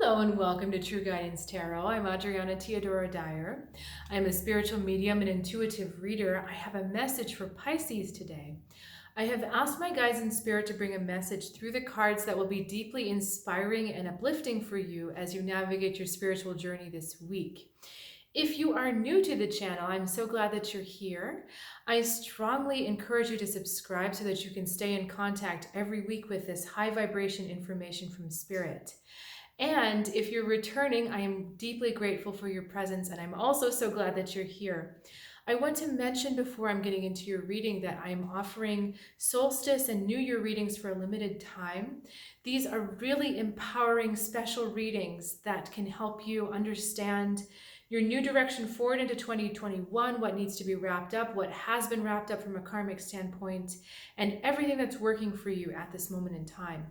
Hello and welcome to True Guidance Tarot. I'm Adriana Teodoro-Dier. I'm a spiritual medium and intuitive reader. I have a message for Pisces today. I have asked my guides in spirit to bring a message through the cards that will be deeply inspiring and uplifting for you as you navigate your spiritual journey this week. If you are new to the channel, I'm so glad that you're here. I strongly encourage you to subscribe so that you can stay in contact every week with this high vibration information from spirit. And if you're returning, I am deeply grateful for your presence, and I'm also so glad that you're here. I want to mention before I'm getting into your reading that I'm offering solstice and new year readings for a limited time. These are really empowering special readings that can help you understand your new direction forward into 2021, what needs to be wrapped up, what has been wrapped up from a karmic standpoint, and everything that's working for you at this moment in time.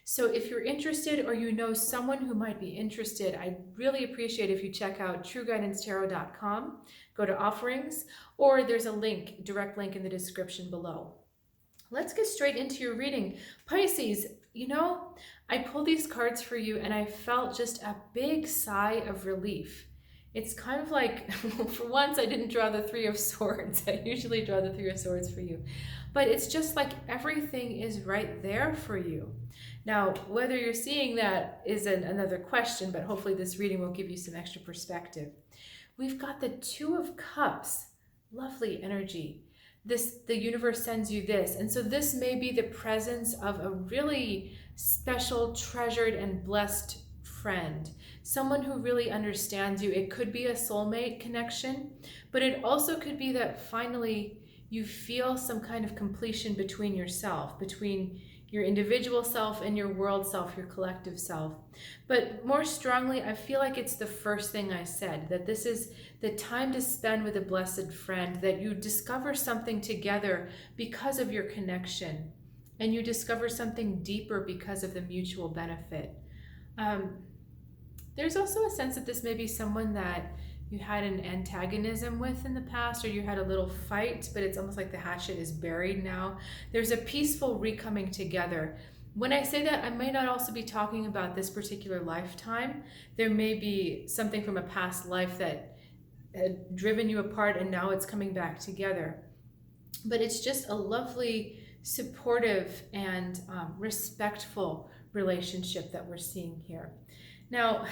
So if you're interested or you know someone who might be interested, I'd really appreciate if you check out trueguidancetarot.com, go to offerings, or there's a link, direct link in the description below. Let's get straight into your reading. Pisces, I pulled these cards for you and I felt just a big sigh of relief. It's kind of like, for once, I didn't draw the Three of Swords. I usually draw the Three of Swords for you. But it's just like everything is right there for you. Now, whether you're seeing that is another question, but hopefully this reading will give you some extra perspective. We've got the Two of Cups. Lovely energy. The universe sends you this. And so this may be the presence of a really special, treasured, and blessed friend. Someone who really understands you. It could be a soulmate connection, but it also could be that finally you feel some kind of completion between yourself, between your individual self and your world self, your collective self. But more strongly, I feel like it's the first thing I said, that this is the time to spend with a blessed friend, that you discover something together because of your connection, and you discover something deeper because of the mutual benefit. There's also a sense that this may be someone that you had an antagonism with in the past, or you had a little fight, but it's almost like the hatchet is buried now. There's a peaceful recoming together. When I say that, I may not also be talking about this particular lifetime. There may be something from a past life that had driven you apart and now it's coming back together. But it's just a lovely, supportive, and respectful relationship that we're seeing here. Now,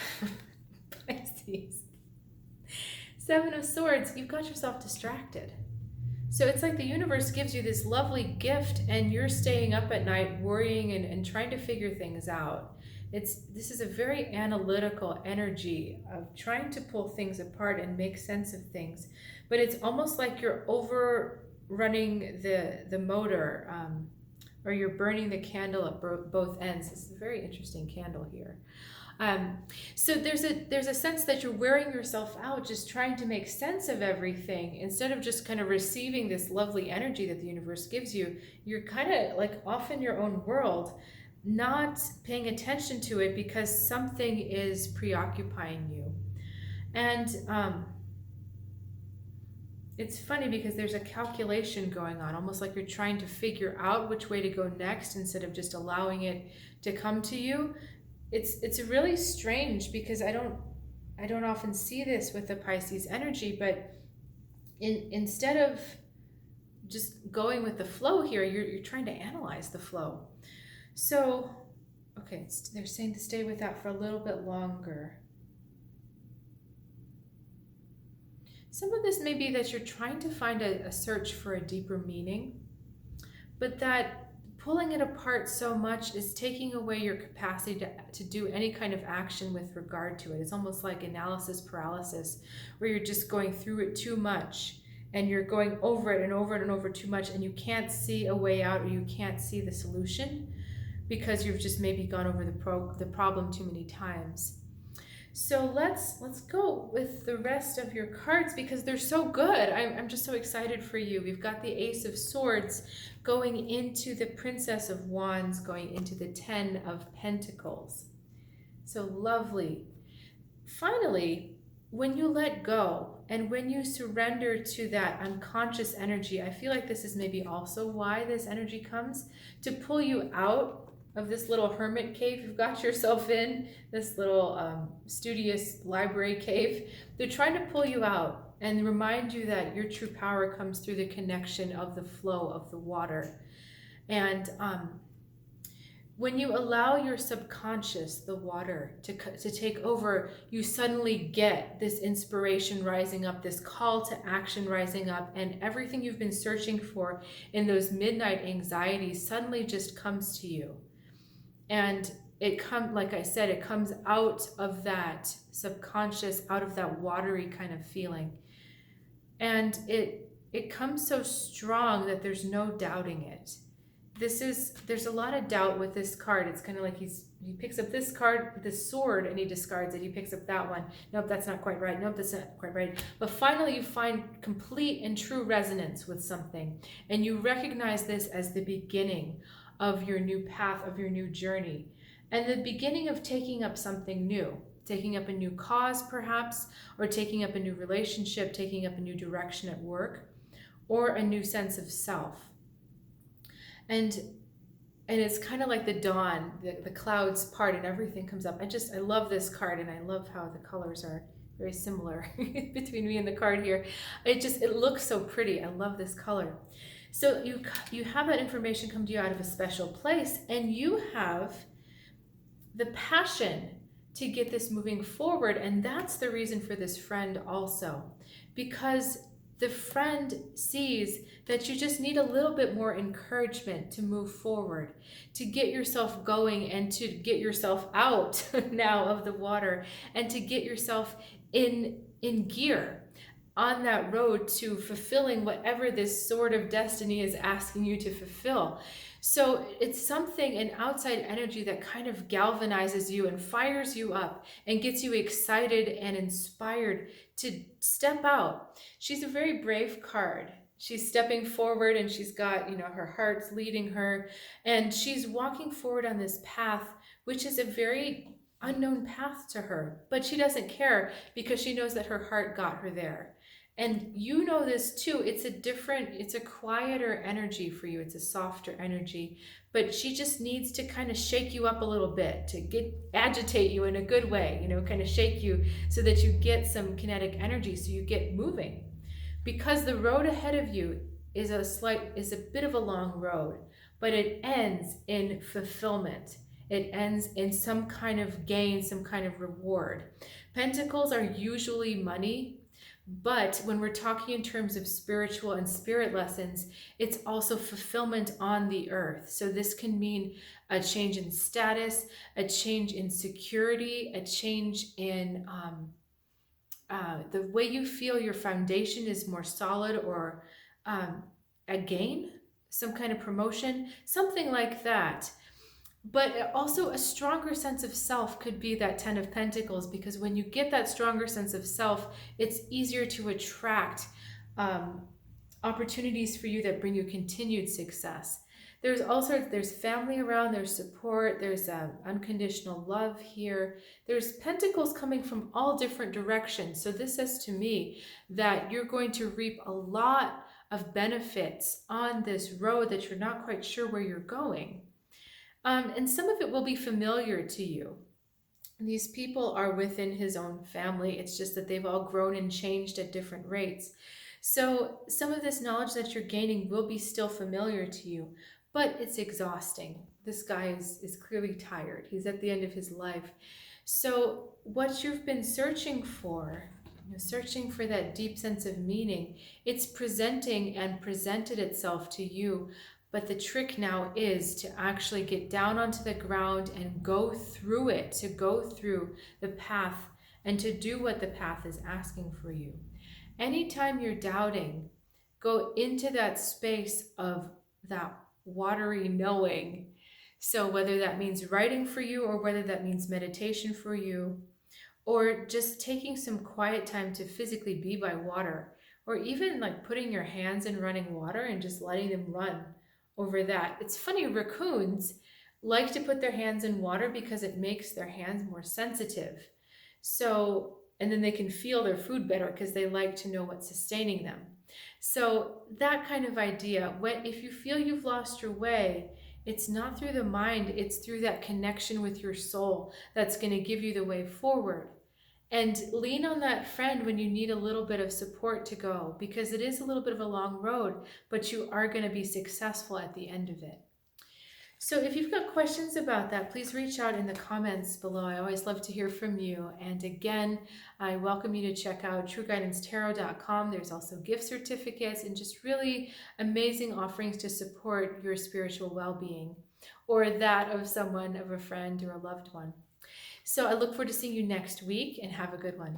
Pisces, Seven of Swords, you've got yourself distracted. So it's like the universe gives you this lovely gift and you're staying up at night worrying and trying to figure things out. This is a very analytical energy of trying to pull things apart and make sense of things. But it's almost like you're overrunning the motor, or you're burning the candle at both ends. This is a very interesting candle here. So there's a sense that you're wearing yourself out, just trying to make sense of everything. Instead of just kind of receiving this lovely energy that the universe gives you, you're kind of like off in your own world, not paying attention to it because something is preoccupying you. And it's funny because there's a calculation going on, almost like you're trying to figure out which way to go next instead of just allowing it to come to you. It's really strange because I don't often see this with the Pisces energy, but instead of just going with the flow here, you're trying to analyze the flow. So, okay, they're saying to stay with that for a little bit longer. Some of this may be that you're trying to find a search for a deeper meaning, but that pulling it apart so much is taking away your capacity to do any kind of action with regard to it. It's almost like analysis paralysis, where you're just going through it too much and you're going over it and over it and over too much, and you can't see a way out, or you can't see the solution because you've just maybe gone over the problem too many times. So let's go with the rest of your cards because they're so good. I'm just so excited for you. We've got the Ace of Swords going into the Princess of Wands, going into the Ten of Pentacles. So lovely. Finally, when you let go and when you surrender to that unconscious energy, I feel like this is maybe also why this energy comes, to pull you out of this little hermit cave you've got yourself in, this little studious library cave. They're trying to pull you out and remind you that your true power comes through the connection of the flow of the water. And when you allow your subconscious, the water, to take over, you suddenly get this inspiration rising up, this call to action rising up, and everything you've been searching for in those midnight anxieties suddenly just comes to you. And it comes, like I said, it comes out of that subconscious, out of that watery kind of feeling. And it comes so strong that there's no doubting it. There's a lot of doubt with this card. It's kind of like he picks up this card, this sword, and he discards it. He picks up that one. Nope, that's not quite right. Nope, that's not quite right. But finally you find complete and true resonance with something. And you recognize this as the beginning of your new path, of your new journey. And the beginning of taking up something new. Taking up a new cause perhaps, or taking up a new relationship, taking up a new direction at work, or a new sense of self. And it's kind of like the dawn, the clouds part and everything comes up. I love this card, and I love how the colors are very similar between me and the card here. It looks so pretty. I love this color. So you have that information come to you out of a special place, and you have the passion to get this moving forward. And that's the reason for this friend also, because the friend sees that you just need a little bit more encouragement to move forward, to get yourself going, and to get yourself out now of the water, and to get yourself in gear on that road to fulfilling whatever this sword of destiny is asking you to fulfill. So it's something, an outside energy that kind of galvanizes you and fires you up and gets you excited and inspired to step out. She's a very brave card. She's stepping forward, and she's got, her heart's leading her, and she's walking forward on this path, which is a very unknown path to her, but she doesn't care because she knows that her heart got her there. And you know this too. It's a quieter energy for you. It's a softer energy, but she just needs to kind of shake you up a little bit, to agitate you in a good way, kind of shake you so that you get some kinetic energy, so you get moving. Because the road ahead of you is a bit of a long road, but it ends in fulfillment. It ends in some kind of gain, some kind of reward. Pentacles are usually money, but when we're talking in terms of spiritual and spirit lessons, it's also fulfillment on the earth. So this can mean a change in status, a change in security, a change in the way you feel your foundation is more solid, or a gain, some kind of promotion, something like that. But also a stronger sense of self could be that 10 of Pentacles, because when you get that stronger sense of self, it's easier to attract opportunities for you that bring you continued success. There's family around, there's support, there's unconditional love here. There's Pentacles coming from all different directions. So this says to me that you're going to reap a lot of benefits on this road that you're not quite sure where you're going. And some of it will be familiar to you. These people are within his own family. It's just that they've all grown and changed at different rates. So some of this knowledge that you're gaining will be still familiar to you, but it's exhausting. This guy is clearly tired. He's at the end of his life. So what you've been searching for that deep sense of meaning, it's presenting and presented itself to you. But the trick now is to actually get down onto the ground and go through it, to go through the path and to do what the path is asking for you. Anytime you're doubting, go into that space of that watery knowing. So whether that means writing for you, or whether that means meditation for you, or just taking some quiet time to physically be by water, or even like putting your hands in running water and just letting them run over that. It's funny, raccoons like to put their hands in water because it makes their hands more sensitive. So, and then they can feel their food better because they like to know what's sustaining them. So that kind of idea, if you feel you've lost your way, It's not through the mind, it's through that connection with your soul that's going to give you the way forward. And lean on that friend when you need a little bit of support to go, because it is a little bit of a long road, but you are going to be successful at the end of it. So if you've got questions about that, please reach out in the comments below. I always love to hear from you. And again, I welcome you to check out trueguidancetarot.com. There's also gift certificates and just really amazing offerings to support your spiritual well-being, or that of someone, of a friend or a loved one. So I look forward to seeing you next week, and have a good one.